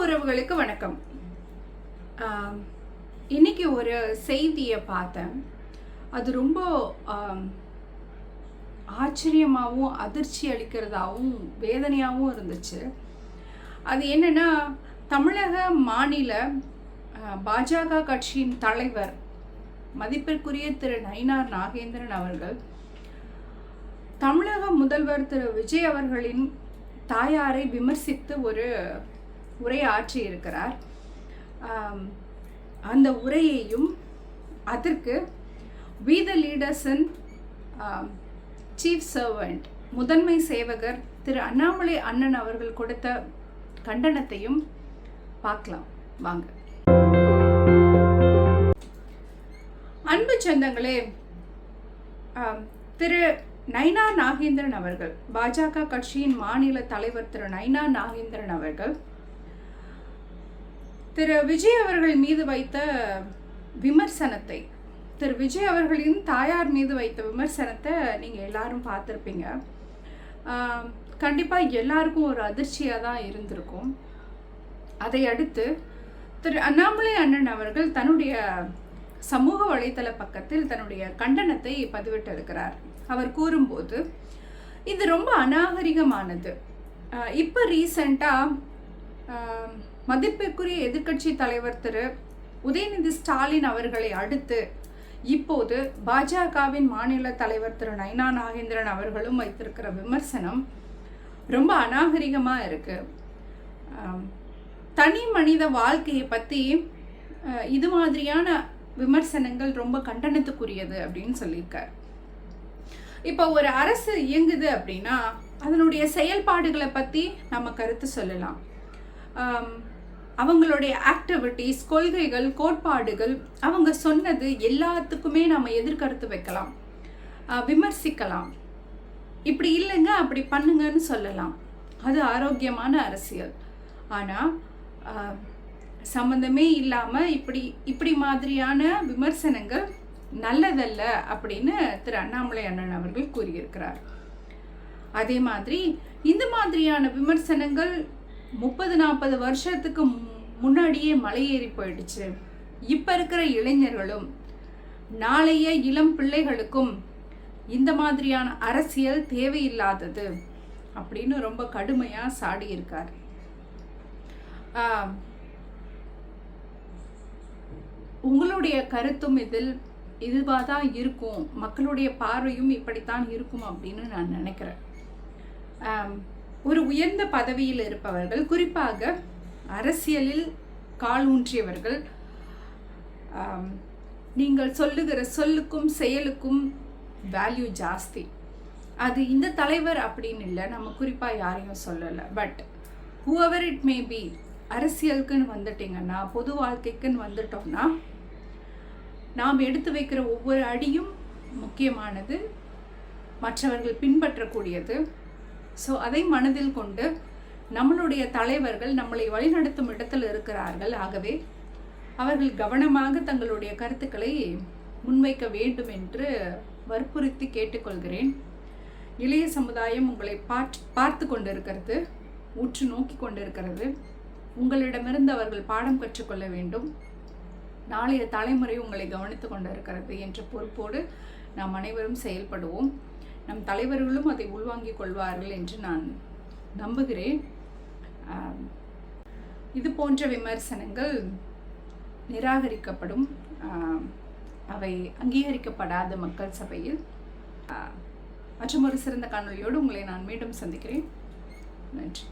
உறவுகளுக்கு வணக்கம். இன்னைக்கு ஒரு செய்தியை பார்த்தேன். அது ரொம்ப ஆச்சரியமாகவும் அதிர்ச்சி அளிக்கிறதாகவும் வேதனையாகவும் இருந்துச்சு. அது என்னன்னா, தமிழக மாநில பாஜக கட்சியின் தலைவர் மதிப்பிற்குரிய திரு நயினார் நாகேந்திரன் அவர்கள் தமிழக முதல்வர் திரு விஜய் அவர்களின் தாயாரை விமர்சித்து ஒரு உரை ஆற்றி இருக்கிறார். அந்த உரையையும் அதற்கு we the leaders and chief servant முதன்மை சேவகர் திரு அண்ணாமலை அண்ணன் அவர்கள் கொடுத்த கண்டனத்தையும் பார்க்கலாம் வாங்க. அன்பு சொந்தங்களே, திரு நயினார் நாகேந்திரன் அவர்கள், பாஜக கட்சியின் மாநில தலைவர் திரு நயினார் நாகேந்திரன் அவர்கள் திரு விஜய் அவர்கள் மீது வைத்த விமர்சனத்தை, திரு விஜய் அவர்களின் தாயார் மீது வைத்த விமர்சனத்தை நீங்கள் எல்லாரும் பார்த்துருப்பீங்க. கண்டிப்பாக எல்லாருக்கும் ஒரு அதிர்ச்சியாக தான் இருந்திருக்கும். அதை அடுத்து திரு அண்ணாமலை அண்ணன் அவர்கள் தன்னுடைய சமூக வலைத்தள பக்கத்தில் தன்னுடைய கண்டனத்தை பதிவிட்டிருக்கிறார். அவர் கூறும்போது, இது ரொம்ப அநாகரிகமானது. இப்போ ரீசண்டாக மதிப்பிற்குரிய எதிர்க்கட்சி தலைவர் திரு உதயநிதி ஸ்டாலின் அவர்களை அடுத்து இப்போது பாஜகவின் மாநில தலைவர் திரு நயினார் நாகேந்திரன் அவர்களும் வைத்திருக்கிற விமர்சனம் ரொம்ப அநாகரிகமாக இருக்குது. தனி மனித வாழ்க்கையை பற்றி இது மாதிரியான விமர்சனங்கள் ரொம்ப கண்டனத்துக்குரியது அப்படின்னு சொல்லியிருக்கார். இப்போ ஒரு அரசு இயங்குது அப்படின்னா அதனுடைய செயல்பாடுகளை பற்றி நம்ம கருத்து சொல்லலாம். அவங்களுடைய ஆக்டிவிட்டீஸ், கொள்கைகள், கோட்பாடுகள், அவங்க சொன்னது எல்லாத்துக்குமே நம்ம எதிர்கருத்து வைக்கலாம், விமர்சிக்கலாம். இப்படி இல்லைங்க அப்படி பண்ணுங்கன்னு சொல்லலாம். அது ஆரோக்கியமான அரசியல். ஆனால் சம்மந்தமே இல்லாமல் இப்படி மாதிரியான விமர்சனங்கள் நல்லதல்ல அப்படின்னு திரு அண்ணாமலை அண்ணன் அவர்கள் கூறியிருக்கிறார். அதே மாதிரி இந்த மாதிரியான விமர்சனங்கள் 30-40 வருஷத்துக்கு முன்னாடியே மலையேறி போயிடுச்சு. இப்போ இருக்கிற இளைஞர்களும் நாளைய இளம் பிள்ளைகளுக்கும் இந்த மாதிரியான அரசியல் தேவையில்லாதது அப்படின்னு ரொம்ப கடுமையாக சாடியிருக்கார். உங்களுடைய கருத்தும் இதுவாக தான் இருக்கும், மக்களுடைய பார்வையும் இப்படித்தான் இருக்கும் அப்படின்னு நான் நினைக்கிறேன். ஒரு உயர்ந்த பதவியில் இருப்பவர்கள், குறிப்பாக அரசியலில் கால் ஊன்றியவர்கள், நீங்கள் சொல்லுகிற சொல்லுக்கும் செயலுக்கும் வேல்யூ ஜாஸ்தி. அது இந்த தலைவர் அப்படின்னு இல்லை, நம்ம குறிப்பாக யாரையும் சொல்லலை. But however it may be, அரசியலுக்குன்னு வந்துட்டிங்கன்னா, பொது வாழ்க்கைக்குன்னு வந்துட்டோம்னா, நாம் எடுத்து வைக்கிற ஒவ்வொரு அடியும் முக்கியமானது, மற்றவர்கள் பின்பற்றக்கூடியது. ஸோ அதை மனதில் கொண்டு நம்மளுடைய தலைவர்கள் நம்மளை வழிநடத்தும் இடத்தில் இருக்கிறார்கள். ஆகவே அவர்கள் கவனமாக தங்களுடைய கருத்துக்களை முன்வைக்க வேண்டும் என்று வற்புறுத்தி கேட்டுக்கொள்கிறேன். இளைய சமுதாயம் உங்களை பார்த்து கொண்டிருக்கிறது, உற்று நோக்கி கொண்டிருக்கிறது. உங்களிடமிருந்து அவர்கள் பாடம் கற்றுக்கொள்ள வேண்டும். நாளைய தலைமுறை உங்களை கவனித்து கொண்டிருக்கிறது என்ற பொறுப்போடு நாம் அனைவரும் செயல்படுவோம். நம் தலைவர்களும் அதை உள்வாங்கிக் கொள்வார்கள் என்று நான் நம்புகிறேன். இது போன்ற விமர்சனங்கள் நிராகரிக்கப்படும். அவை அங்கீகரிக்கப்படாத மக்கள் சபையில். மற்றும் ஒரு சிறந்த காணொளியோடு உங்களை நான் மீண்டும் சந்திக்கிறேன். நன்றி.